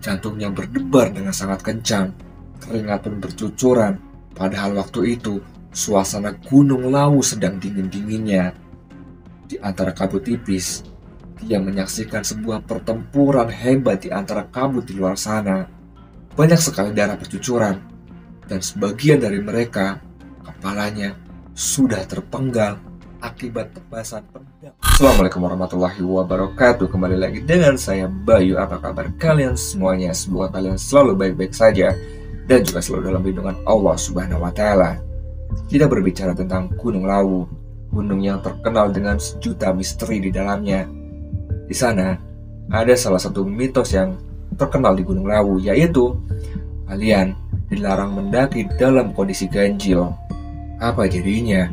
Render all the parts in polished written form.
Jantungnya berdebar dengan sangat kencang, keringat pun bercucuran. Padahal waktu itu, suasana Gunung Lawu sedang dingin-dinginnya. Di antara kabut tipis, dia menyaksikan sebuah pertempuran hebat di antara kabut di luar sana. Banyak sekali darah bercucuran, dan sebagian dari mereka, kepalanya sudah terpenggal akibat tebasan pedang. Assalamualaikum warahmatullahi wabarakatuh. Kembali lagi dengan saya Bayu. Apa kabar kalian semuanya? Semoga kalian selalu baik-baik saja dan juga selalu dalam lindungan Allah Subhanahu wa Ta'ala. Kita berbicara tentang Gunung Lawu, gunung yang terkenal dengan sejuta misteri di dalamnya. Di sana ada salah satu mitos yang terkenal di Gunung Lawu, yaitu kalian dilarang mendaki dalam kondisi ganjil. Apa jadinya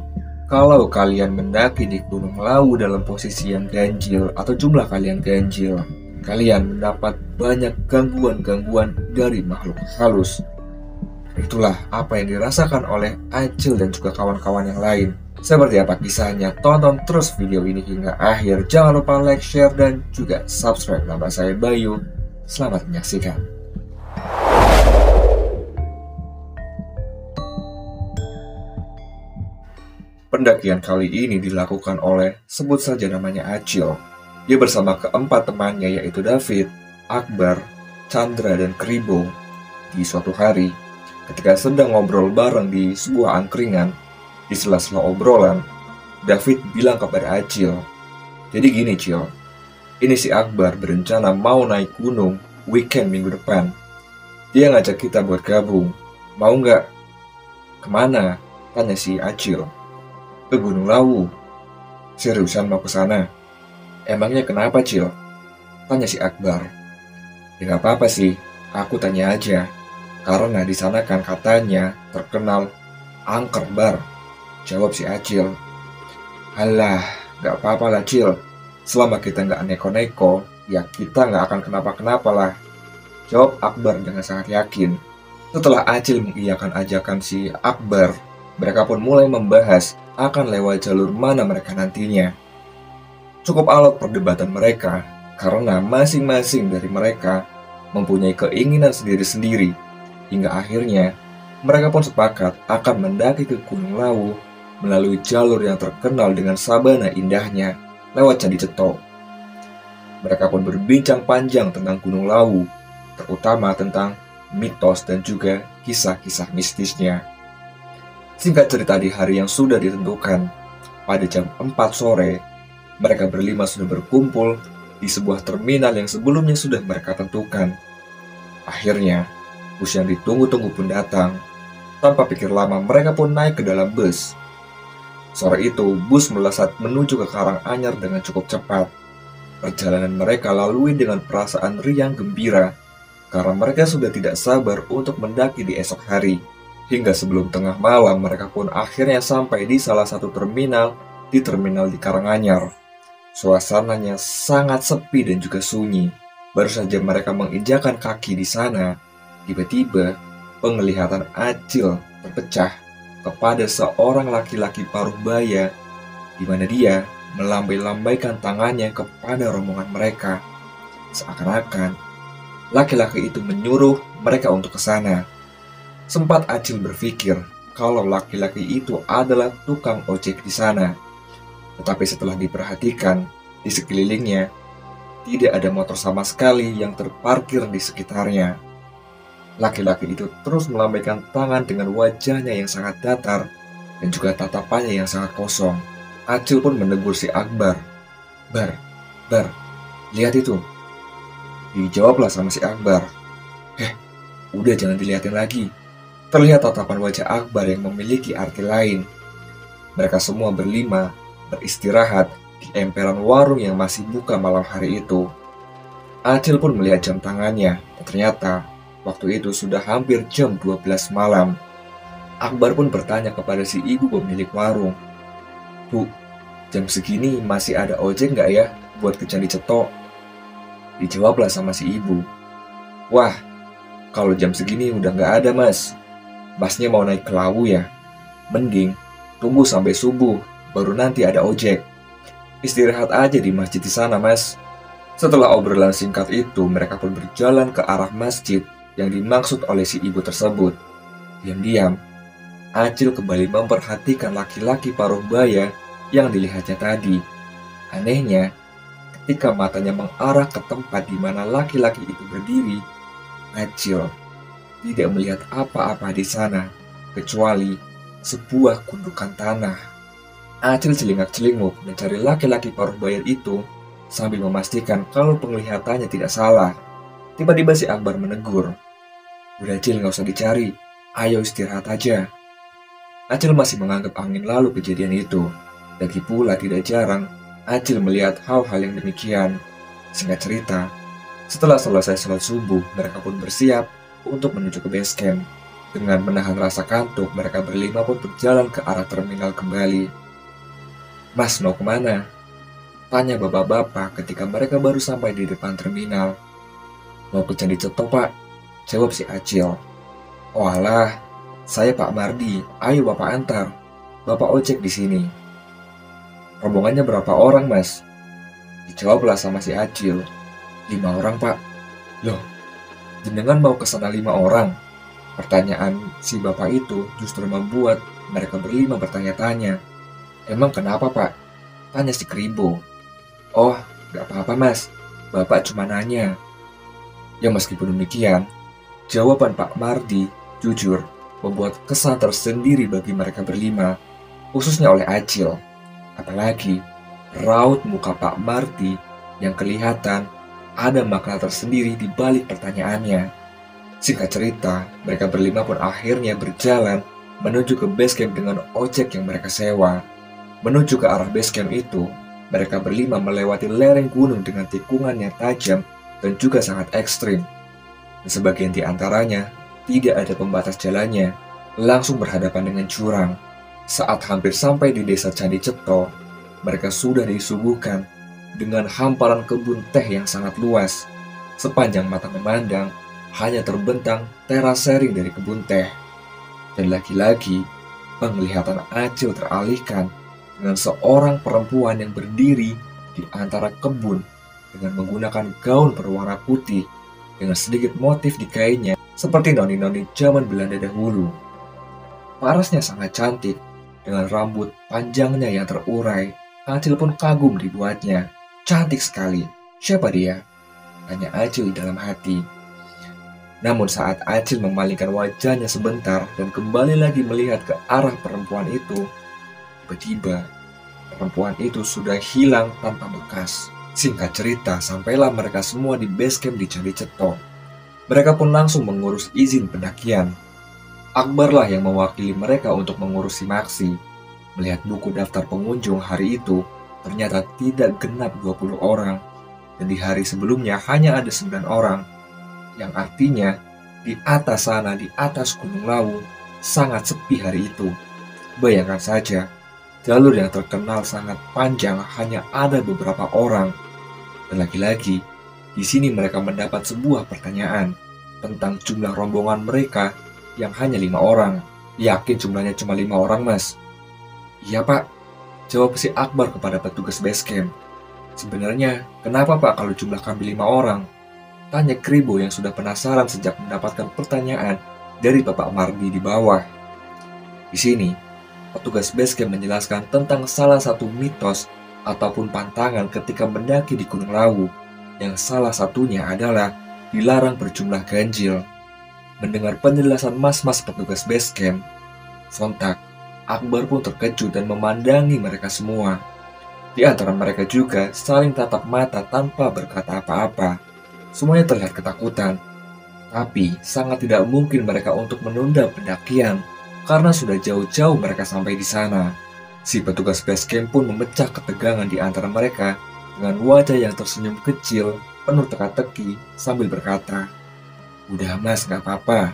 kalau kalian mendaki di Gunung Lawu dalam posisi yang ganjil atau jumlah kalian ganjil? Kalian mendapat banyak gangguan-gangguan dari makhluk halus. Itulah apa yang dirasakan oleh Acil dan juga kawan-kawan yang lain. Seperti apa kisahnya? Tonton terus video ini hingga akhir. Jangan lupa like, share, dan juga subscribe. Nama saya Bayu. Selamat menyaksikan. Pendakian kali ini dilakukan oleh, sebut saja namanya Acil. Dia bersama keempat temannya yaitu David, Akbar, Chandra, dan Kribo. Di suatu hari, ketika sedang ngobrol bareng di sebuah angkringan, di sela-sela obrolan, David bilang kepada Acil, "Jadi gini Cil, ini si Akbar berencana mau naik gunung weekend minggu depan. Dia ngajak kita buat gabung. Mau nggak?" "Kemana?" tanya si Acil. "Ke Gunung Lawu." "Seriusan mau ke sana?" "Emangnya kenapa Cil?" tanya si Akbar. "Ya nggak apa-apa sih, aku tanya aja. Karena di sana kan katanya terkenal angker bar," jawab si Acil. "Alah, nggak apa-apa lah Cil. Selama kita nggak neko-neko, ya kita nggak akan kenapa-kenapa lah," jawab Akbar dengan sangat yakin. Setelah Acil mengiyakan ajakan si Akbar, mereka pun mulai membahas akan lewat jalur mana mereka nantinya. Cukup alot perdebatan mereka, karena masing-masing dari mereka mempunyai keinginan sendiri-sendiri, hingga akhirnya mereka pun sepakat akan mendaki ke Gunung Lawu melalui jalur yang terkenal dengan sabana indahnya lewat Candi Ceto. Mereka pun berbincang panjang tentang Gunung Lawu, terutama tentang mitos dan juga kisah-kisah mistisnya. Singkat cerita, di hari yang sudah ditentukan, pada jam 4 sore, mereka berlima sudah berkumpul di sebuah terminal yang sebelumnya sudah mereka tentukan. Akhirnya, bus yang ditunggu-tunggu pun datang. Tanpa pikir lama, mereka pun naik ke dalam bus. Sore itu, bus melesat menuju ke Karanganyar dengan cukup cepat. Perjalanan mereka lalui dengan perasaan riang gembira, karena mereka sudah tidak sabar untuk mendaki di esok hari. Hingga sebelum tengah malam, mereka pun akhirnya sampai di salah satu terminal di Karanganyar. Suasananya sangat sepi dan juga sunyi. Baru saja mereka menginjakan kaki di sana, tiba-tiba penglihatan Acil terpecah kepada seorang laki-laki paruh baya, di mana dia melambai-lambaikan tangannya kepada rombongan mereka. Seakan-akan laki-laki itu menyuruh mereka untuk ke sana. Sempat Acil berpikir kalau laki-laki itu adalah tukang ojek di sana. Tetapi setelah diperhatikan, di sekelilingnya tidak ada motor sama sekali yang terparkir di sekitarnya. Laki-laki itu terus melambaikan tangan dengan wajahnya yang sangat datar dan juga tatapannya yang sangat kosong. Acil pun menegur si Akbar. Bar, lihat itu." Dijawablah sama si Akbar, "Udah jangan dilihatin lagi." Terlihat tatapan wajah Akbar yang memiliki arti lain. Mereka semua berlima beristirahat di emperan warung yang masih buka malam hari itu. Acil pun melihat jam tangannya, dan ternyata waktu itu sudah hampir jam 12 malam. Akbar pun bertanya kepada si ibu pemilik warung, "Bu, jam segini masih ada ojek nggak ya buat ke Candi Ceto?" Dijawablah sama si ibu, "Wah, kalau jam segini udah nggak ada mas. Masnya mau naik ke Lawu ya? Mending tunggu sampai subuh, baru nanti ada ojek. Istirahat aja di masjid di sana mas." Setelah obrolan singkat itu, mereka pun berjalan ke arah masjid yang dimaksud oleh si ibu tersebut. Diam-diam, Acil kembali memperhatikan laki-laki paruh baya yang dilihatnya tadi. Anehnya, ketika matanya mengarah ke tempat di mana laki-laki itu berdiri, Acil tidak melihat apa-apa di sana, kecuali sebuah gundukan tanah. Acil celingak-celinguk mencari laki-laki paruh baya itu sambil memastikan kalau penglihatannya tidak salah. Tiba-tiba si Akbar menegur, "Udah Acil, nggak usah dicari, ayo istirahat aja." Acil masih menganggap angin lalu kejadian itu. Lagi pula tidak jarang Acil melihat hal-hal yang demikian. Singkat cerita, setelah selesai sholat subuh, mereka pun bersiap untuk menuju ke base camp. Dengan menahan rasa kantuk, mereka berlima pun berjalan ke arah terminal kembali. "Mas, mau kemana?" tanya bapak-bapak ketika mereka baru sampai di depan terminal. "Mau ke Candi Ceto, Pak," jawab si Acil. "Oh alah, saya Pak Mardi, ayo Bapak antar. Bapak ojek di sini." "Rombongannya berapa orang, Mas?" dijawablah sama si Acil. "5 orang, Pak." "Loh, jenengan mau ke sana 5 orang?" Pertanyaan si bapak itu justru membuat mereka berlima bertanya-tanya. "Emang kenapa, Pak?" tanya si Kribo. "Oh, gak apa-apa, Mas. Bapak cuma nanya." Ya meskipun demikian, jawaban Pak Mardi jujur membuat kesan tersendiri bagi mereka berlima, khususnya oleh Acil. Apalagi raut muka Pak Mardi yang kelihatan ada makna tersendiri di balik pertanyaannya. Singkat cerita, mereka berlima pun akhirnya berjalan menuju ke base camp dengan ojek yang mereka sewa. Menuju ke arah base camp itu, mereka berlima melewati lereng gunung dengan tikungan yang tajam dan juga sangat ekstrim. Dan sebagian di antaranya tidak ada pembatas jalannya, langsung berhadapan dengan jurang. Saat hampir sampai di desa Candi Ceto, mereka sudah disuguhkan dengan hamparan kebun teh yang sangat luas. Sepanjang mata memandang, hanya terbentang terasering dari kebun teh. Dan lagi-lagi, penglihatan Acil teralihkan dengan seorang perempuan yang berdiri di antara kebun dengan menggunakan gaun berwarna putih dengan sedikit motif di kainnya seperti noni-noni zaman Belanda dahulu. Parasnya sangat cantik dengan rambut panjangnya yang terurai. Acil pun kagum dibuatnya. "Cantik sekali. Siapa dia?" tanya Acil di dalam hati. Namun saat Acil memalingkan wajahnya sebentar dan kembali lagi melihat ke arah perempuan itu, tiba-tiba perempuan itu sudah hilang tanpa bekas. Singkat cerita, sampailah mereka semua di base camp di Candi Ceto. Mereka pun langsung mengurus izin pendakian. Akbarlah yang mewakili mereka untuk mengurus simaksi. Melihat buku daftar pengunjung hari itu, ternyata tidak genap 20 orang. Dan di hari sebelumnya hanya ada 9 orang. Yang artinya, di atas sana, di atas Gunung Lawu, sangat sepi hari itu. Bayangkan saja, jalur yang terkenal sangat panjang hanya ada beberapa orang. Dan lagi-lagi, di sini mereka mendapat sebuah pertanyaan tentang jumlah rombongan mereka yang hanya 5 orang. "Yakin jumlahnya cuma 5 orang, Mas?" "Iya, Pak," jawab si Akbar kepada petugas base camp. "Sebenarnya, kenapa Pak kalau jumlah kami 5 orang?" tanya Kribo yang sudah penasaran sejak mendapatkan pertanyaan dari Bapak Mardi di bawah. Di sini, petugas base camp menjelaskan tentang salah satu mitos ataupun pantangan ketika mendaki di Gunung Lawu, yang salah satunya adalah dilarang berjumlah ganjil. Mendengar penjelasan mas-mas petugas base camp, sontak Akbar pun terkejut dan memandangi mereka semua. Di antara mereka juga saling tatap mata tanpa berkata apa-apa. Semuanya terlihat ketakutan, tapi sangat tidak mungkin mereka untuk menunda pendakian karena sudah jauh-jauh mereka sampai di sana. Si petugas base camp pun memecah ketegangan di antara mereka dengan wajah yang tersenyum kecil, penuh teka-teki sambil berkata, "Udah Mas, gak apa-apa.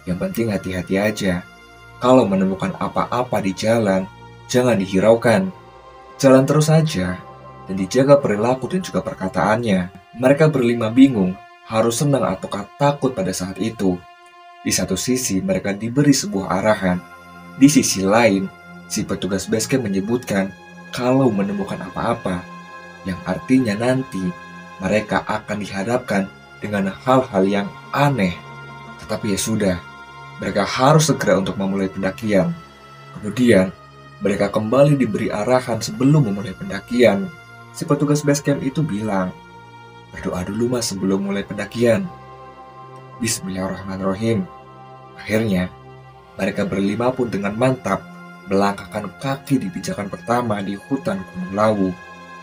Yang penting hati-hati aja. Kalau menemukan apa-apa di jalan, jangan dihiraukan. Jalan terus saja dan dijaga perilaku dan juga perkataannya." Mereka berlima bingung harus senang ataukah takut pada saat itu. Di satu sisi mereka diberi sebuah arahan. Di sisi lain, si petugas base camp menyebutkan kalau menemukan apa-apa, yang artinya nanti mereka akan dihadapkan dengan hal-hal yang aneh. Tetapi ya sudah, mereka harus segera untuk memulai pendakian. Kemudian, mereka kembali diberi arahan sebelum memulai pendakian. Si petugas base camp itu bilang, "Berdoa dulu mas sebelum mulai pendakian." Bismillahirrahmanirrahim. Akhirnya, mereka berlima pun dengan mantap melangkahkan kaki di pijakan pertama di hutan Gunung Lawu.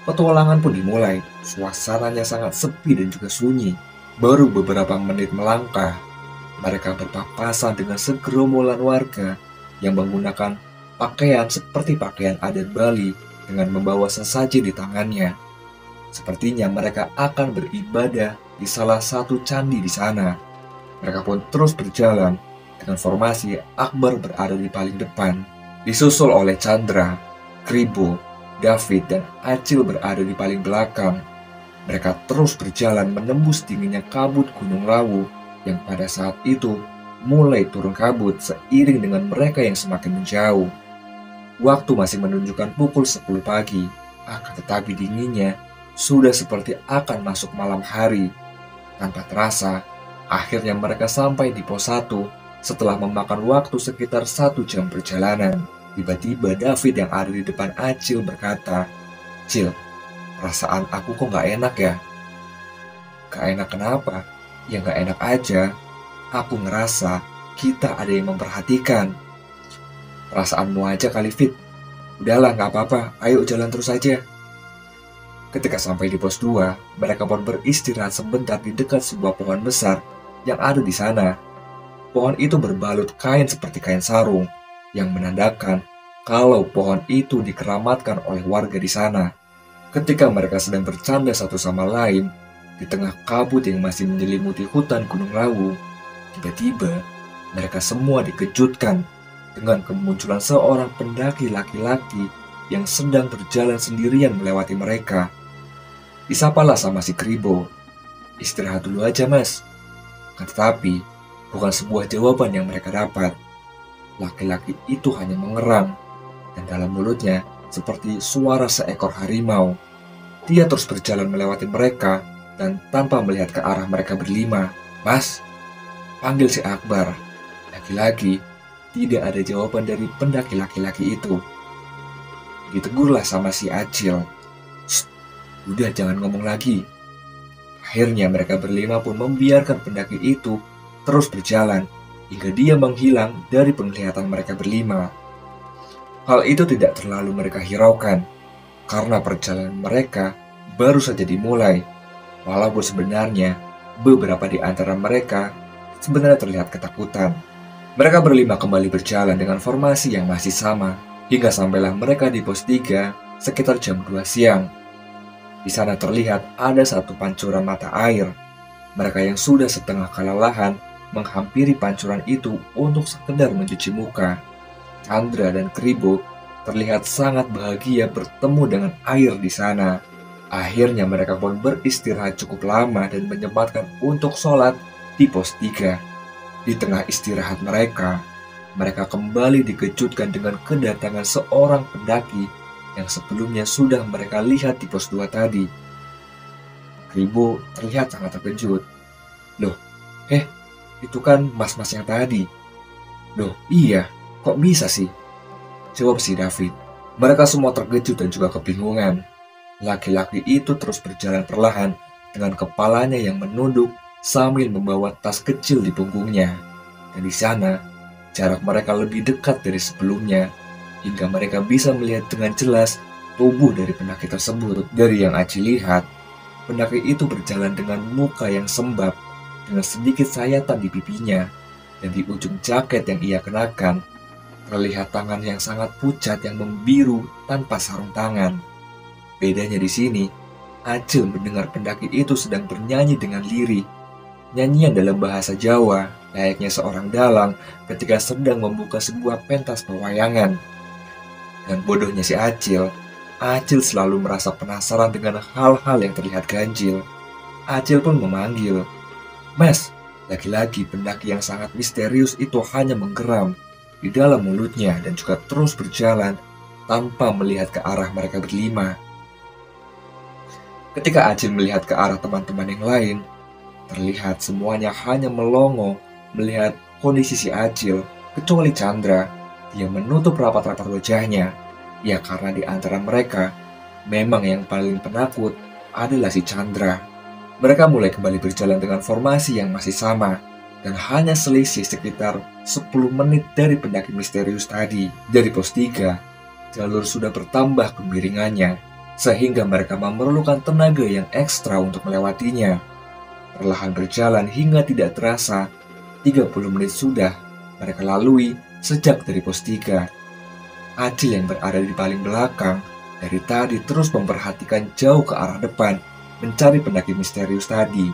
Petualangan pun dimulai. Suasananya sangat sepi dan juga sunyi. Baru beberapa menit melangkah, mereka berpapasan dengan segerombolan warga yang menggunakan pakaian seperti pakaian adat Bali dengan membawa sesaji di tangannya. Sepertinya mereka akan beribadah di salah satu candi di sana. Mereka pun terus berjalan dengan formasi Akbar berada di paling depan, disusul oleh Chandra, Kribo, David, dan Acil berada di paling belakang. Mereka terus berjalan menembus dinginnya kabut Gunung Lawu yang pada saat itu mulai turun kabut seiring dengan mereka yang semakin menjauh. Waktu masih menunjukkan pukul 10 pagi, akan tetapi dinginnya sudah seperti akan masuk malam hari. Tanpa terasa, akhirnya mereka sampai di pos 1 setelah memakan waktu sekitar 1 jam perjalanan. Tiba-tiba David yang ada di depan Acil berkata, "Cil, perasaan aku kok gak enak ya?" "Gak enak kenapa?" "Ya gak enak aja. Aku ngerasa kita ada yang memperhatikan." "Perasaanmu aja kali, Fit. Udahlah gak apa-apa, ayo jalan terus aja." Ketika sampai di pos 2, mereka pun beristirahat sebentar di dekat sebuah pohon besar yang ada di sana. Pohon itu berbalut kain seperti kain sarung, yang menandakan kalau pohon itu dikeramatkan oleh warga di sana. Ketika mereka sedang bercanda satu sama lain, di tengah kabut yang masih menyelimuti hutan Gunung Lawu, tiba-tiba mereka semua dikejutkan dengan kemunculan seorang pendaki laki-laki yang sedang berjalan sendirian melewati mereka. Disapalah sama si Kribo, "Istirahat dulu aja mas." Tetapi, bukan sebuah jawaban yang mereka dapat. Laki-laki itu hanya mengerang, dan dalam mulutnya seperti suara seekor harimau. Dia terus berjalan melewati mereka, dan tanpa melihat ke arah mereka berlima. "Mas," panggil si Akbar. Lagi-lagi, tidak ada jawaban dari pendaki laki-laki itu. Ditegurlah sama si Acil, "Shh, udah jangan ngomong lagi." Akhirnya mereka berlima pun membiarkan pendaki itu terus berjalan hingga dia menghilang dari penglihatan mereka berlima. Hal itu tidak terlalu mereka hiraukan, karena perjalanan mereka baru saja dimulai, walaupun sebenarnya beberapa di antara mereka sebenarnya terlihat ketakutan. Mereka berlima kembali berjalan dengan formasi yang masih sama, hingga sampailah mereka di pos 3 sekitar jam 2 siang. Di sana terlihat ada satu pancuran mata air. Mereka yang sudah setengah kelelahan menghampiri pancuran itu untuk sekedar mencuci muka. Chandra dan Kribo terlihat sangat bahagia bertemu dengan air di sana. Akhirnya mereka pun beristirahat cukup lama dan menyempatkan untuk sholat di pos 3. Di tengah istirahat mereka kembali dikejutkan dengan kedatangan seorang pendaki yang sebelumnya sudah mereka lihat di pos 2 tadi. Kribo terlihat sangat terkejut. "Loh, itu kan mas-mas yang tadi." "Loh, iya, kok bisa sih?" jawab si David. Mereka semua terkejut dan juga kebingungan. Laki-laki itu terus berjalan perlahan dengan kepalanya yang menunduk sambil membawa tas kecil di punggungnya. Dan di sana, jarak mereka lebih dekat dari sebelumnya, hingga mereka bisa melihat dengan jelas tubuh dari pendaki tersebut. Dari yang Aci lihat, pendaki itu berjalan dengan muka yang sembab, dengan sedikit sayatan di pipinya, dan di ujung jaket yang ia kenakan, terlihat tangan yang sangat pucat yang membiru tanpa sarung tangan. Bedanya di sini, Acil mendengar pendaki itu sedang bernyanyi dengan lirih. Nyanyian dalam bahasa Jawa, layaknya seorang dalang ketika sedang membuka sebuah pentas pewayangan. Dan bodohnya si Acil selalu merasa penasaran dengan hal-hal yang terlihat ganjil. Acil pun memanggil, "Mas." Lagi-lagi pendaki yang sangat misterius itu hanya menggeram di dalam mulutnya dan juga terus berjalan tanpa melihat ke arah mereka berlima. Ketika Acil melihat ke arah teman-teman yang lain, terlihat semuanya hanya melongo melihat kondisi si Acil, kecuali Chandra. Dia menutup rapat-rapat wajahnya. Ya karena di antara mereka, memang yang paling penakut adalah si Chandra. Mereka mulai kembali berjalan dengan formasi yang masih sama, dan hanya selisih sekitar 10 menit dari pendaki misterius tadi. Dari pos 3, jalur sudah bertambah kemiringannya, sehingga mereka memerlukan tenaga yang ekstra untuk melewatinya. Perlahan berjalan hingga tidak terasa, 30 menit sudah mereka lalui sejak dari pos 3. Acil yang berada di paling belakang dari tadi terus memperhatikan jauh ke arah depan, mencari pendaki misterius tadi.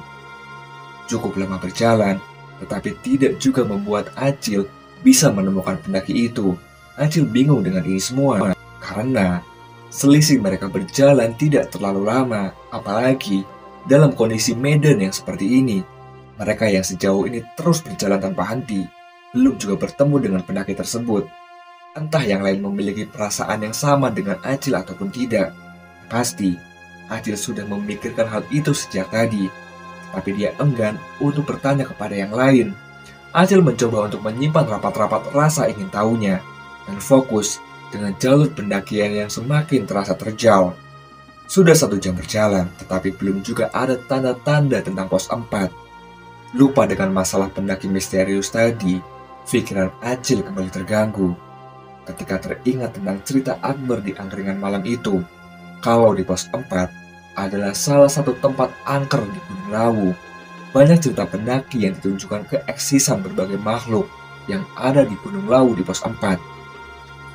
Cukup lama berjalan, tetapi tidak juga membuat Acil bisa menemukan pendaki itu. Acil bingung dengan ini semua, karena selisih mereka berjalan tidak terlalu lama, apalagi dalam kondisi medan yang seperti ini. Mereka yang sejauh ini terus berjalan tanpa henti, belum juga bertemu dengan pendaki tersebut. Entah yang lain memiliki perasaan yang sama dengan Acil ataupun tidak. Pasti, Acil sudah memikirkan hal itu sejak tadi, tapi dia enggan untuk bertanya kepada yang lain. Acil mencoba untuk menyimpan rapat-rapat rasa ingin tahunya, dan fokus dengan jalur pendakian yang semakin terasa terjal. Sudah 1 jam berjalan, tetapi belum juga ada tanda-tanda tentang pos 4. Lupa dengan masalah pendaki misterius tadi, pikiran Acil kembali terganggu ketika teringat tentang cerita Akbar di angkringan malam itu. Kalau di pos 4 adalah salah satu tempat angker di Gunung Lawu. Banyak cerita pendaki yang ditunjukkan keeksisan berbagai makhluk yang ada di Gunung Lawu di pos 4.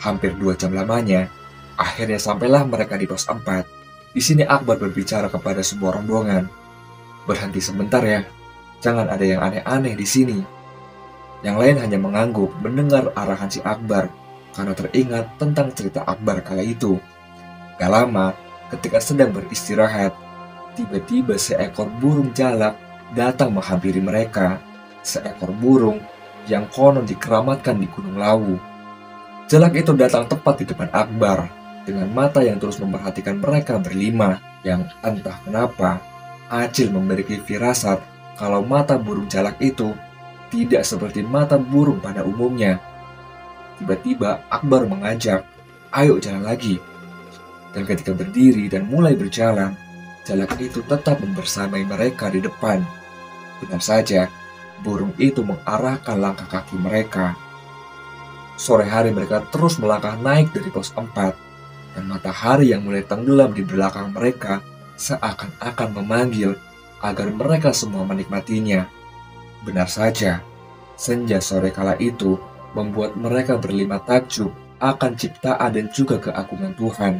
Hampir 2 jam lamanya, akhirnya sampailah mereka di pos 4. Di sini Akbar berbicara kepada sebuah rombongan. "Berhenti sebentar ya, jangan ada yang aneh-aneh di sini." Yang lain hanya mengangguk mendengar arahan si Akbar, karena teringat tentang cerita Akbar kala itu. Gak lama, ketika sedang beristirahat, tiba-tiba seekor burung jalak datang menghampiri mereka. Seekor burung yang konon dikeramatkan di Gunung Lawu. Jalak itu datang tepat di depan Akbar, dengan mata yang terus memperhatikan mereka berlima, yang entah kenapa, Acil memiliki firasat kalau mata burung jalak itu tidak seperti mata burung pada umumnya. Tiba-tiba Akbar mengajak, "Ayo jalan lagi." Dan ketika berdiri dan mulai berjalan, jalak itu tetap membersamai mereka di depan. Benar saja, burung itu mengarahkan langkah kaki mereka. Sore hari mereka terus melangkah naik dari pos 4, dan matahari yang mulai tenggelam di belakang mereka seakan-akan memanggil agar mereka semua menikmatinya. Benar saja, senja sore kala itu membuat mereka berlima takjub akan ciptaan dan juga keagungan Tuhan.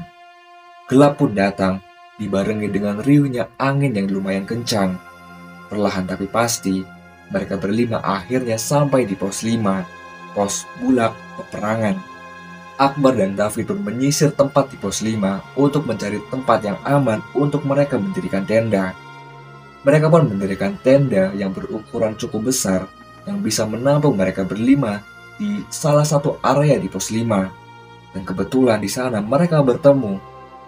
Gelap pun datang, dibarengi dengan riuhnya angin yang lumayan kencang. Perlahan tapi pasti, mereka berlima akhirnya sampai di pos 5, pos Bulak Peperangan. Akbar dan David pun menyisir tempat di pos 5 untuk mencari tempat yang aman untuk mereka mendirikan tenda. Mereka pun mendirikan tenda yang berukuran cukup besar yang bisa menampung mereka berlima di salah satu area di pos 5. Dan kebetulan di sana mereka bertemu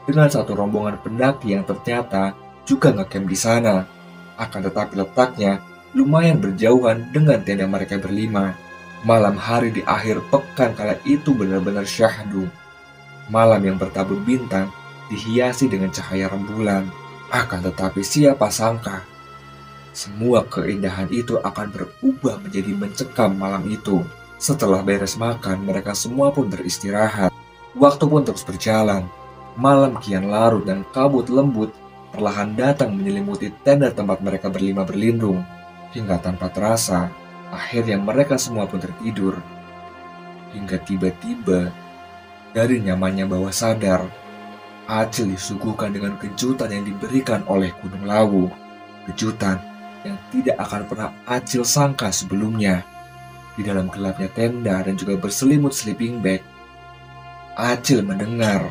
dengan satu rombongan pendaki yang ternyata juga ngecamp di sana. Akan tetapi letaknya lumayan berjauhan dengan tenda mereka berlima. Malam hari di akhir pekan kala itu benar-benar syahdu. Malam yang bertabur bintang dihiasi dengan cahaya rembulan. Akan tetapi siapa sangka semua keindahan itu akan berubah menjadi mencekam malam itu. Setelah beres makan, mereka semua pun beristirahat. Waktu pun terus berjalan. Malam kian larut dan kabut lembut perlahan datang menyelimuti tenda tempat mereka berlima berlindung. Hingga tanpa terasa, akhirnya mereka semua pun tertidur. Hingga tiba-tiba, dari nyamannya bawah sadar, Acil disuguhkan dengan kejutan yang diberikan oleh Gunung Lawu. Kejutan yang tidak akan pernah Acil sangka sebelumnya. Di dalam gelapnya tenda dan juga berselimut sleeping bag, Acil mendengar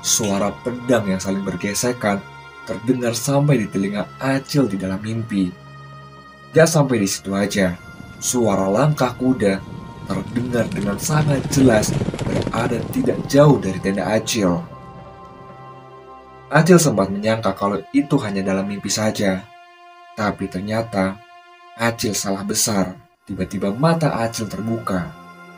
suara suara pedang yang saling bergesekan terdengar sampai di telinga Acil di dalam mimpi. Gak sampai di situ aja, suara langkah kuda terdengar dengan sangat jelas berada tidak jauh dari tenda Acil. Acil sempat menyangka kalau itu hanya dalam mimpi saja. Tapi ternyata Acil salah besar. Tiba-tiba mata Acil terbuka.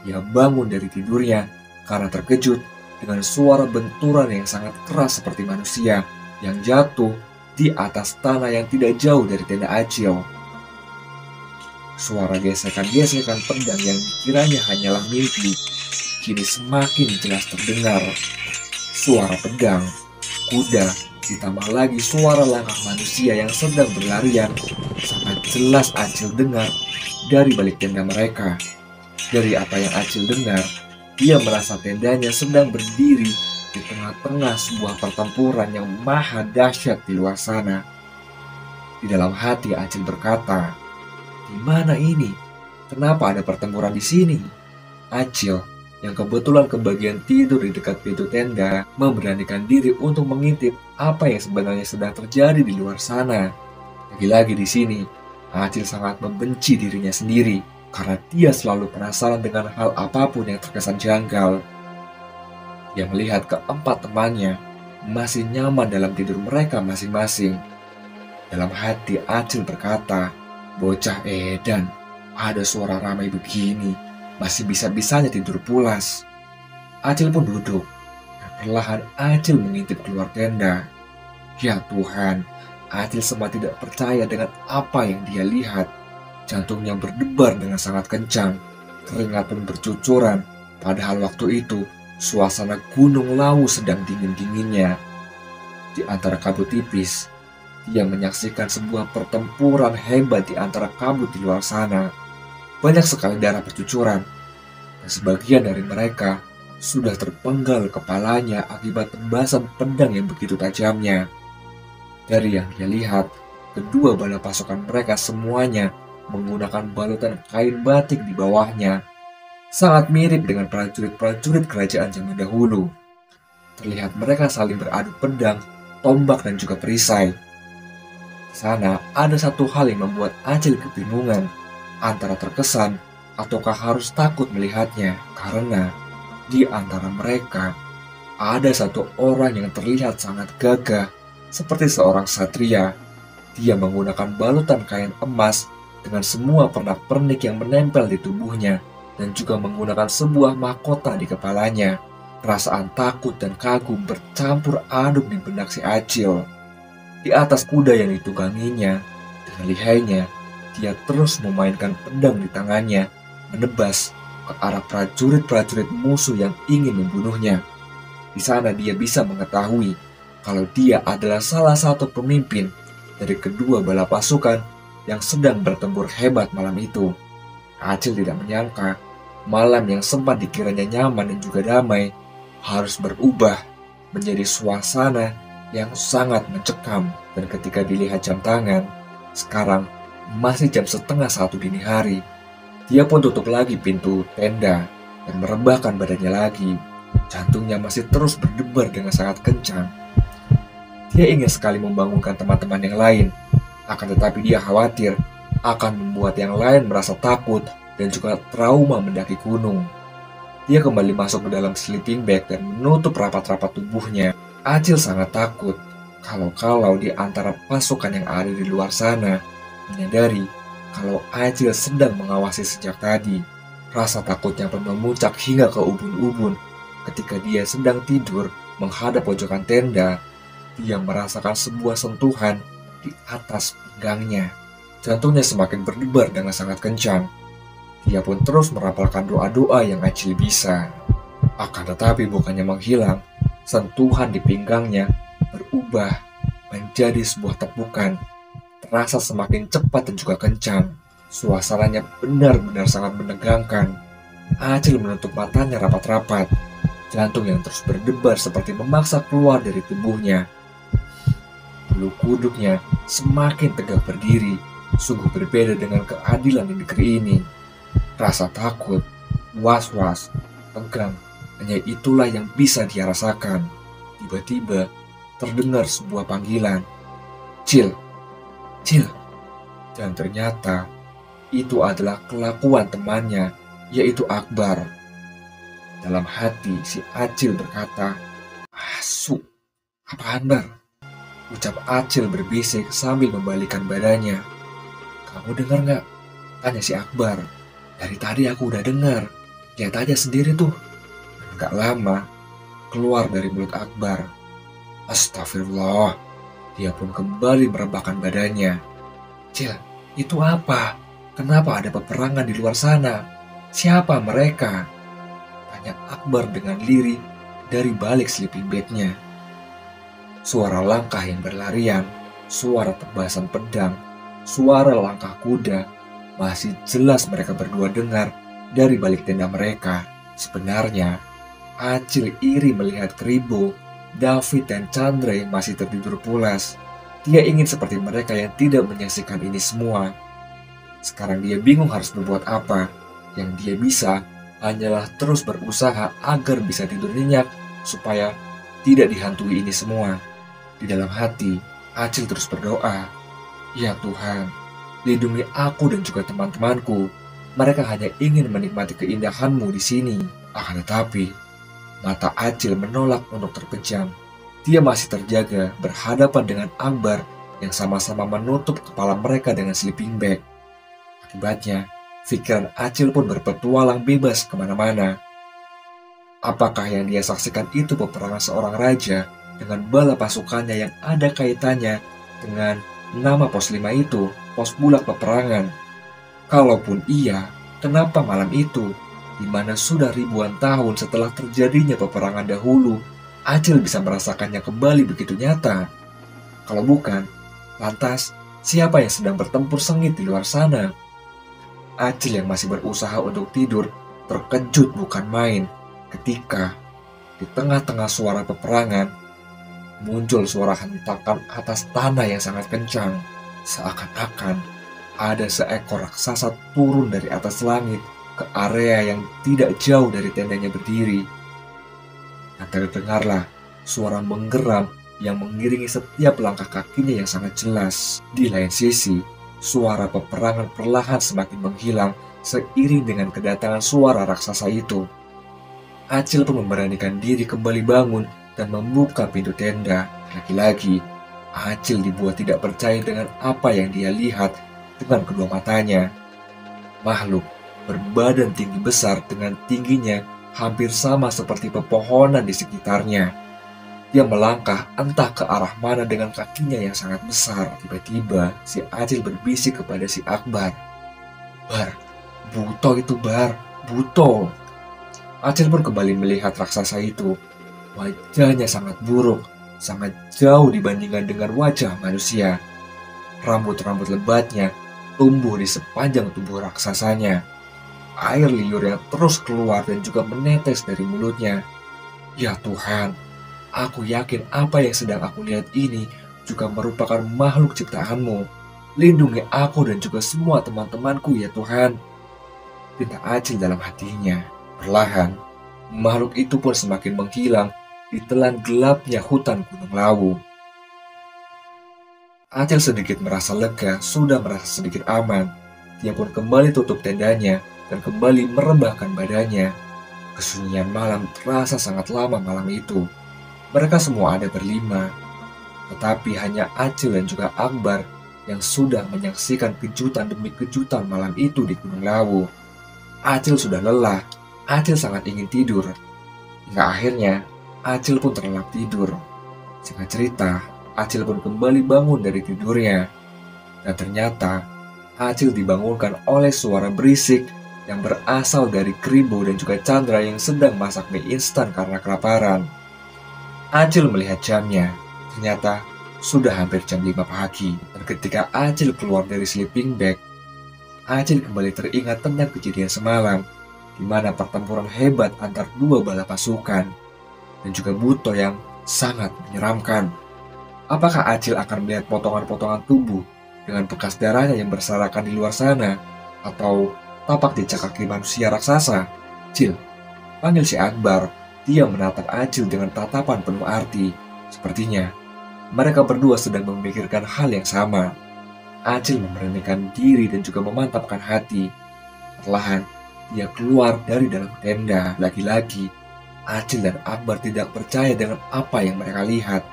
Ia bangun dari tidurnya karena terkejut dengan suara benturan yang sangat keras seperti manusia yang jatuh di atas tanah yang tidak jauh dari tenda Acil. Suara gesekan-gesekan pedang yang dikiranya hanyalah mimpi kini semakin jelas terdengar. Suara pedang, kuda, ditambah lagi suara langkah manusia yang sedang berlarian sangat jelas Acil dengar dari balik tenda mereka. Dari apa yang Acil dengar, dia merasa tendanya sedang berdiri di tengah-tengah sebuah pertempuran yang maha dahsyat di luar sana. Di dalam hati Acil berkata, "Di mana ini? Kenapa ada pertempuran di sini?" Acil yang kebetulan kebagian tidur di dekat pintu tenda memberanikan diri untuk mengintip apa yang sebenarnya sedang terjadi di luar sana. Lagi-lagi di sini, Acil sangat membenci dirinya sendiri karena dia selalu penasaran dengan hal apapun yang terkesan janggal. Dia melihat keempat temannya masih nyaman dalam tidur mereka masing-masing. Dalam hati Acil berkata, "Bocah edan, ada suara ramai begini, masih bisa-bisanya tidur pulas." Acil pun duduk, dan perlahan Acil mengintip keluar tenda. Ya Tuhan, Acil sempat tidak percaya dengan apa yang dia lihat. Jantungnya berdebar dengan sangat kencang, keringat pun bercucuran, padahal waktu itu suasana Gunung Lawu sedang dingin-dinginnya. Di antara kabut tipis, dia menyaksikan sebuah pertempuran hebat di antara kabut di luar sana. Banyak sekali darah bercucuran, dan sebagian dari mereka sudah terpenggal kepalanya akibat tembasan pedang yang begitu tajamnya. Dari yang dia lihat, kedua bala pasukan mereka semuanya menggunakan balutan kain batik di bawahnya. Sangat mirip dengan prajurit-prajurit kerajaan zaman dahulu. Terlihat mereka saling beradu pedang, tombak, dan juga perisai. Di sana ada satu hal yang membuat Acil kebingungan antara terkesan ataukah harus takut melihatnya, karena di antara mereka ada satu orang yang terlihat sangat gagah seperti seorang satria. Dia menggunakan balutan kain emas dengan semua pernak-pernik yang menempel di tubuhnya dan juga menggunakan sebuah mahkota di kepalanya. Perasaan takut dan kagum bercampur aduk di benak si Acil. Di atas kuda yang ditungganginya, dengan lihainya, dia terus memainkan pedang di tangannya, menebas ke arah prajurit-prajurit musuh yang ingin membunuhnya. Di sana dia bisa mengetahui kalau dia adalah salah satu pemimpin dari kedua bala pasukan yang sedang bertempur hebat malam itu. Acil tidak menyangka malam yang sempat dikiranya nyaman dan juga damai harus berubah menjadi suasana yang sangat mencekam. Dan ketika dilihat jam tangan, sekarang masih jam 12:30 dini hari. Dia pun tutup lagi pintu tenda dan merebahkan badannya lagi. Jantungnya masih terus berdebar dengan sangat kencang. Dia ingin sekali membangunkan teman-teman yang lain, akan tetapi dia khawatir akan membuat yang lain merasa takut dan juga trauma mendaki gunung. Dia kembali masuk ke dalam sleeping bag dan menutup rapat-rapat tubuhnya. Acil sangat takut kalau di antara pasukan yang ada di luar sana menyadari kalau Acil sedang mengawasi sejak tadi. Rasa takutnya pun memuncak hingga ke ubun-ubun. Ketika dia sedang tidur menghadap pojokan tenda, dia merasakan sebuah sentuhan di atas pinggangnya. Jantungnya semakin berdebar dengan sangat kencang. Dia pun terus merapalkan doa-doa yang Acil bisa. Akan tetapi bukannya menghilang, sentuhan di pinggangnya berubah menjadi sebuah tepukan. Terasa semakin cepat dan juga kencang. Suasananya benar-benar sangat menegangkan. Acil menutup matanya rapat-rapat. Jantung yang terus berdebar seperti memaksa keluar dari tubuhnya. Bulu kuduknya semakin tegak berdiri. Sungguh berbeda dengan keadilan di negeri ini. Rasa takut, was-was, tegang, hanya itulah yang bisa dia rasakan. Tiba-tiba terdengar sebuah panggilan, "Cil, Cil." Dan ternyata itu adalah kelakuan temannya, yaitu Akbar. Dalam hati si Acil berkata, "Asu, apaan Bar?" Ucap Acil berbisik sambil membalikan badannya. "Kamu dengar nggak?" tanya si Akbar. "Dari tadi aku udah dengar. Lihat aja sendiri tuh." Dan gak lama keluar dari mulut Akbar, "Astagfirullah." Dia pun kembali merebahkan badannya. "Cil, itu apa? Kenapa ada peperangan di luar sana? Siapa mereka?" tanya Akbar dengan lirih dari balik sleeping bag-nya. Suara langkah yang berlarian, suara tebasan pedang, suara langkah kuda, masih jelas mereka berdua dengar dari balik tenda mereka. Sebenarnya, Acil iri melihat Kribo, David, dan Chandra yang masih tertidur pulas. Dia ingin seperti mereka yang tidak menyaksikan ini semua. Sekarang dia bingung harus berbuat apa. Yang dia bisa hanyalah terus berusaha agar bisa tidur nyenyak supaya tidak dihantui ini semua. Di dalam hati, Acil terus berdoa, "Ya Tuhan, lindungi aku dan juga teman-temanku. Mereka hanya ingin menikmati keindahan-Mu di sini." Akan tetapi, mata Acil menolak untuk terpejam. Dia masih terjaga berhadapan dengan Akbar yang sama-sama menutup kepala mereka dengan sleeping bag. Akibatnya, pikiran Acil pun berpetualang bebas kemana-mana. Apakah yang dia saksikan itu peperangan seorang raja dengan bala pasukannya yang ada kaitannya dengan nama pos 5 itu, pos bulak peperangan? Kalaupun iya, kenapa malam itu, di mana sudah ribuan tahun setelah terjadinya peperangan dahulu, Acil bisa merasakannya kembali begitu nyata? Kalau bukan, lantas siapa yang sedang bertempur sengit di luar sana? Acil yang masih berusaha untuk tidur terkejut bukan main ketika di tengah-tengah suara peperangan muncul suara hentakan atas tanah yang sangat kencang. Seakan-akan ada seekor raksasa turun dari atas langit ke area yang tidak jauh dari tendanya berdiri. Dan terdengarlah suara menggeram yang mengiringi setiap langkah kakinya yang sangat jelas. Di lain sisi, suara peperangan perlahan semakin menghilang seiring dengan kedatangan suara raksasa itu. Acil pun memberanikan diri kembali bangun dan membuka pintu tenda. Lagi-lagi, Acil dibuat tidak percaya dengan apa yang dia lihat dengan kedua matanya. Makhluk berbadan tinggi besar dengan tingginya hampir sama seperti pepohonan di sekitarnya. Dia melangkah entah ke arah mana dengan kakinya yang sangat besar. Tiba-tiba si Acil berbisik kepada si Akbar, "Bar, buto itu Bar, buto." Acil pun kembali melihat raksasa itu. Wajahnya sangat buruk, sangat jauh dibandingkan dengan wajah manusia. Rambut-rambut lebatnya tumbuh di sepanjang tubuh raksasanya. Air liur yang terus keluar dan juga menetes dari mulutnya. Ya Tuhan, aku yakin apa yang sedang aku lihat ini juga merupakan makhluk ciptaan-Mu. Lindungi aku dan juga semua teman-temanku ya Tuhan, pinta Acil dalam hatinya. Perlahan, makhluk itu pun semakin menghilang ditelan gelapnya hutan Gunung Lawu. Acil sedikit merasa lega, sudah merasa sedikit aman. Dia pun kembali tutup tendanya dan kembali merebahkan badannya. Kesunyian malam terasa sangat lama malam itu. Mereka semua ada berlima, tetapi hanya Acil dan juga Akbar yang sudah menyaksikan kejutan demi kejutan malam itu di Gunung Lawu. Acil sudah lelah, Acil sangat ingin tidur. Hingga akhirnya, Acil pun terlelap tidur. Singkat cerita, Acil pun kembali bangun dari tidurnya. Dan ternyata, Acil dibangunkan oleh suara berisik yang berasal dari Kribo dan juga Chandra yang sedang masak mie instan karena kelaparan. Acil melihat jamnya, ternyata sudah hampir jam 5 pagi. Dan ketika Acil keluar dari sleeping bag, Acil kembali teringat tentang kejadian semalam, di mana pertempuran hebat antar dua bala pasukan, dan juga buto yang sangat menyeramkan. Apakah Acil akan melihat potongan-potongan tubuh dengan bekas darahnya yang berserakan di luar sana, atau tapak jejak kaki manusia raksasa? "Cil," panggil si Akbar. Dia menatap Acil dengan tatapan penuh arti. Sepertinya mereka berdua sedang memikirkan hal yang sama. Acil memberanikan diri dan juga memantapkan hati. Perlahan, dia keluar dari dalam tenda. Lagi-lagi, Acil dan Akbar tidak percaya dengan apa yang mereka lihat.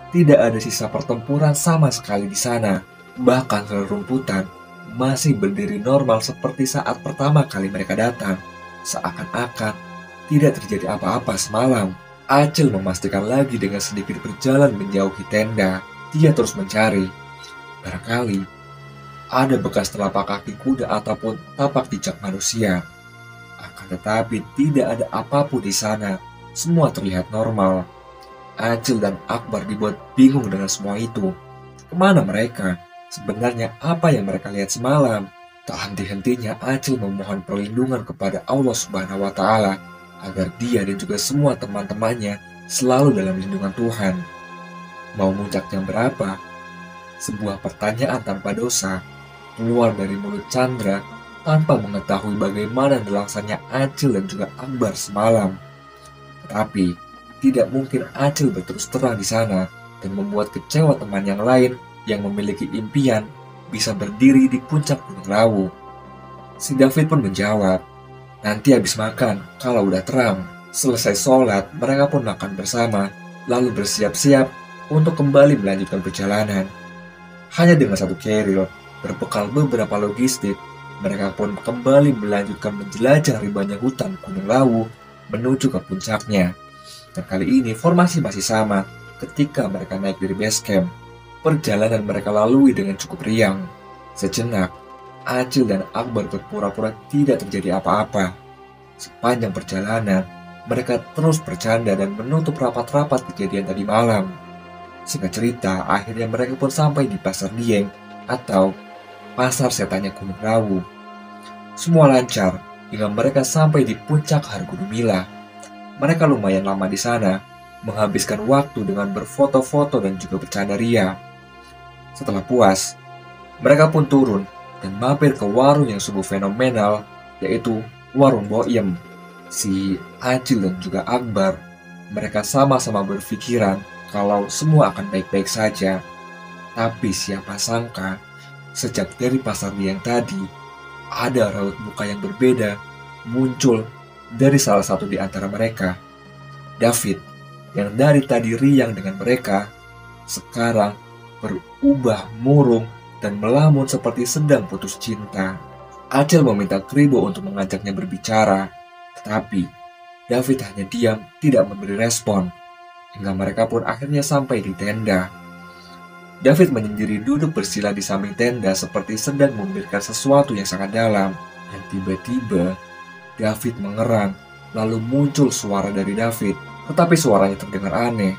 Tidak ada sisa pertempuran sama sekali di sana. Bahkan rerumputan masih berdiri normal seperti saat pertama kali mereka datang. Seakan-akan tidak terjadi apa-apa semalam. Acil memastikan lagi dengan sedikit berjalan menjauhi tenda. Dia terus mencari. Barangkali ada bekas telapak kaki kuda ataupun tapak jejak manusia. Akan tetapi tidak ada apapun di sana. Semua terlihat normal. Acil dan Akbar dibuat bingung dengan semua itu. Kemana mereka? Sebenarnya apa yang mereka lihat semalam? Tak henti-hentinya Acil memohon perlindungan kepada Allah Subhanahu wa Ta'ala agar dia dan juga semua teman-temannya selalu dalam lindungan Tuhan. Mau muncak jam berapa? Sebuah pertanyaan tanpa dosa keluar dari mulut Chandra tanpa mengetahui bagaimana nelangsannya Acil dan juga Akbar semalam. Tetapi tidak mungkin Acil berterus terang di sana dan membuat kecewa teman yang lain yang memiliki impian bisa berdiri di puncak Gunung Lawu. Si David pun menjawab, nanti habis makan kalau udah terang. Selesai sholat, mereka pun makan bersama, lalu bersiap-siap untuk kembali melanjutkan perjalanan. Hanya dengan satu keril, berbekal beberapa logistik, mereka pun kembali melanjutkan menjelajah rimbanya hutan Gunung Lawu menuju ke puncaknya. Dan kali ini formasi masih sama ketika mereka naik dari base camp. Perjalanan mereka lalui dengan cukup riang. Sejenak, Acil dan Akbar berpura-pura tidak terjadi apa-apa. Sepanjang perjalanan, mereka terus bercanda dan menutup rapat-rapat kejadian tadi malam. Singkat cerita, akhirnya mereka pun sampai di Pasar Dieng atau Pasar Setannya Gunung Lawu. Semua lancar hingga mereka sampai di puncak Hargudumila. Mereka lumayan lama di sana, menghabiskan waktu dengan berfoto-foto dan juga bercanda ria. Setelah puas, mereka pun turun dan mampir ke warung yang sungguh fenomenal, yaitu Warung Boiem. Si Acil dan juga Akbar, mereka sama-sama berpikiran kalau semua akan baik-baik saja. Tapi siapa sangka, sejak dari pasar yang tadi, ada raut muka yang berbeda muncul dari salah satu di antara mereka. David, yang dari tadi riang dengan mereka, sekarang berubah murung dan melamun seperti sedang putus cinta. Acil meminta Kribo untuk mengajaknya berbicara, tetapi David hanya diam, tidak memberi respon, hingga mereka pun akhirnya sampai di tenda. David menyendiri duduk bersila di samping tenda seperti sedang memikirkan sesuatu yang sangat dalam. Dan tiba-tiba David mengerang, lalu muncul suara dari David, tetapi suaranya terdengar aneh.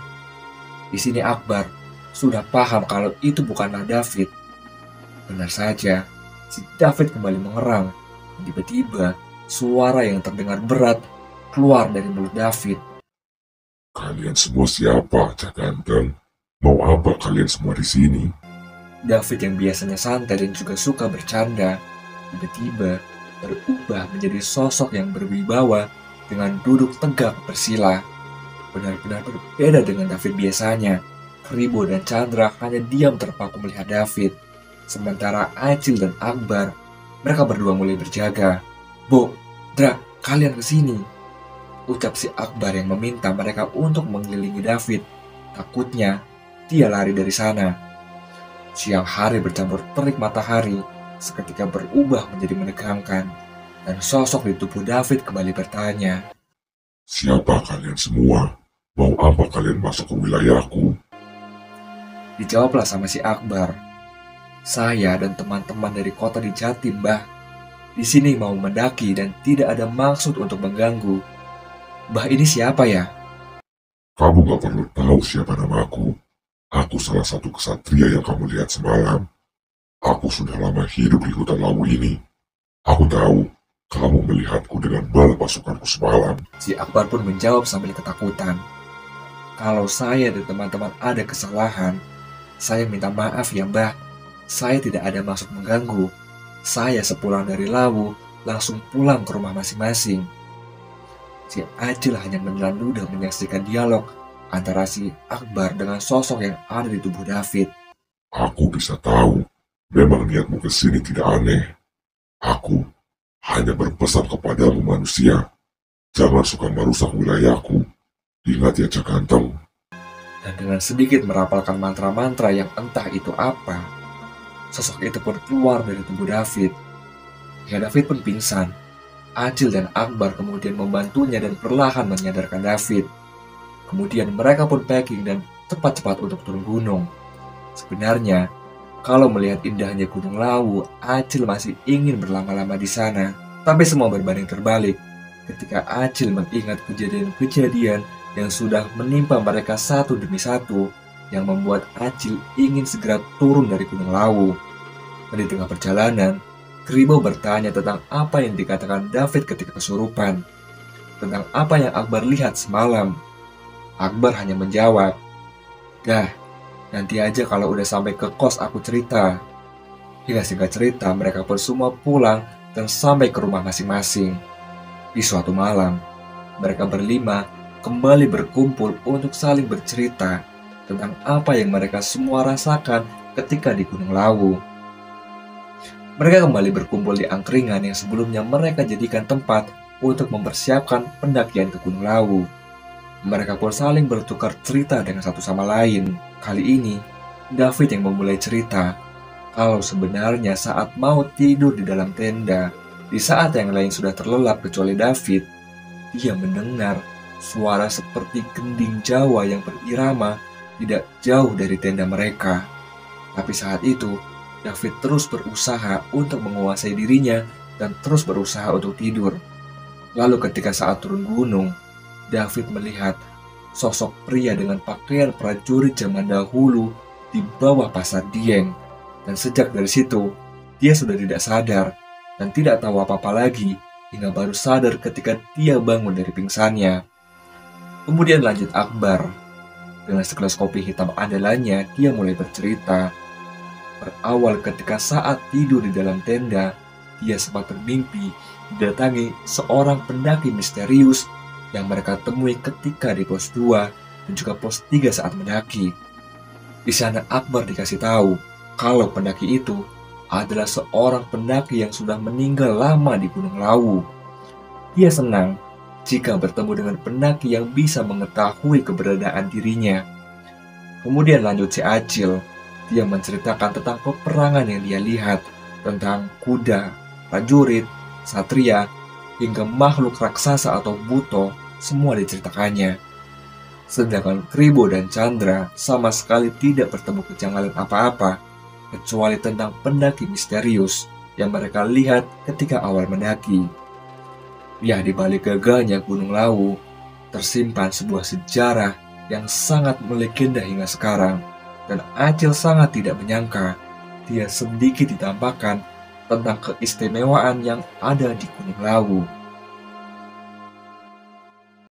Di sini Akbar sudah paham kalau itu bukanlah David. Benar saja, si David kembali mengerang. Tiba-tiba suara yang terdengar berat keluar dari mulut David. Kalian semua siapa, Cak Ganteng? Mau apa kalian semua di sini? David yang biasanya santai dan juga suka bercanda, tiba-tiba berubah menjadi sosok yang berwibawa dengan duduk tegak bersila. Benar-benar berbeda dengan David biasanya. Kribo dan Chandra hanya diam terpaku melihat David. Sementara Acil dan Akbar, mereka berdua mulai berjaga. Bo, Dra, kalian kesini. Ucap si Akbar yang meminta mereka untuk mengelilingi David. Takutnya dia lari dari sana. Siang hari bercampur terik matahari seketika berubah menjadi menegangkan, dan sosok di tubuh David kembali bertanya, Siapa kalian semua? Mau apa kalian masuk ke wilayahku? Dijawablah sama si Akbar, saya dan teman-teman dari kota di Jatim, Mbah. Di sini mau mendaki dan tidak ada maksud untuk mengganggu. Mbah ini siapa ya? Kamu gak perlu tahu siapa namaku. Aku salah satu kesatria yang kamu lihat semalam. Aku sudah lama hidup di hutan Lawu ini. Aku tahu kamu melihatku dengan bala pasukanku semalam. Si Akbar pun menjawab sambil ketakutan. Kalau saya dan teman-teman ada kesalahan, saya minta maaf ya Mbah. Saya tidak ada maksud mengganggu. Saya sepulang dari Lawu langsung pulang ke rumah masing-masing. Si Acil hanya menelan ludah menyaksikan dialog antara si Akbar dengan sosok yang ada di tubuh David. Aku bisa tahu, memang niatmu ke sini tidak aneh. Aku hanya berpesan kepadamu manusia, jangan suka merusak wilayahku. Ingat ya Cak Ganteng. Dan dengan sedikit merapalkan mantra-mantra yang entah itu apa, sosok itu pun keluar dari tubuh David. Ya, David pun pingsan. Acil dan Akbar kemudian membantunya dan perlahan menyadarkan David. Kemudian mereka pun packing dan cepat-cepat untuk turun gunung. Sebenarnya, kalau melihat indahnya Gunung Lawu, Acil masih ingin berlama-lama di sana. Tapi semua berbanding terbalik ketika Acil mengingat kejadian-kejadian yang sudah menimpa mereka satu demi satu, yang membuat Acil ingin segera turun dari Gunung Lawu. Dan di tengah perjalanan, Kribo bertanya tentang apa yang dikatakan David ketika kesurupan, tentang apa yang Akbar lihat semalam. Akbar hanya menjawab, "Dah, nanti aja kalau udah sampai ke kos aku cerita." Hingga singkat cerita, mereka pun semua pulang dan sampai ke rumah masing-masing. Di suatu malam, mereka berlima kembali berkumpul untuk saling bercerita tentang apa yang mereka semua rasakan ketika di Gunung Lawu. Mereka kembali berkumpul di angkringan yang sebelumnya mereka jadikan tempat untuk mempersiapkan pendakian ke Gunung Lawu. Mereka pun saling bertukar cerita dengan satu sama lain. Kali ini, David yang memulai cerita kalau sebenarnya saat mau tidur di dalam tenda, di saat yang lain sudah terlelap kecuali David, dia mendengar suara seperti gending Jawa yang berirama tidak jauh dari tenda mereka. Tapi saat itu, David terus berusaha untuk menguasai dirinya dan terus berusaha untuk tidur. Lalu ketika saat turun gunung, David melihat sosok pria dengan pakaian prajurit zaman dahulu di bawah pasar Dieng. Dan sejak dari situ, dia sudah tidak sadar dan tidak tahu apa-apa lagi hingga baru sadar ketika dia bangun dari pingsannya. Kemudian lanjut Akbar. Dengan segelas kopi hitam andalannya, dia mulai bercerita. Berawal ketika saat tidur di dalam tenda, dia sempat bermimpi didatangi seorang pendaki misterius yang mereka temui ketika di pos 2 dan juga pos 3 saat mendaki. Di sana Akbar dikasih tahu kalau pendaki itu adalah seorang pendaki yang sudah meninggal lama di Gunung Lawu. Dia senang jika bertemu dengan pendaki yang bisa mengetahui keberadaan dirinya. Kemudian lanjut si Acil. Dia menceritakan tentang peperangan yang dia lihat, tentang kuda, prajurit, satria, hingga makhluk raksasa atau buto, semua diceritakannya. Sedangkan Kribo dan Chandra sama sekali tidak bertemu kejanggalan apa-apa, kecuali tentang pendaki misterius yang mereka lihat ketika awal mendaki. Ya, di balik gagalnya Gunung Lawu, tersimpan sebuah sejarah yang sangat melegenda hingga sekarang. Dan Acil sangat tidak menyangka dia sedikit ditampakkan tentang keistimewaan yang ada di Gunung Lawu.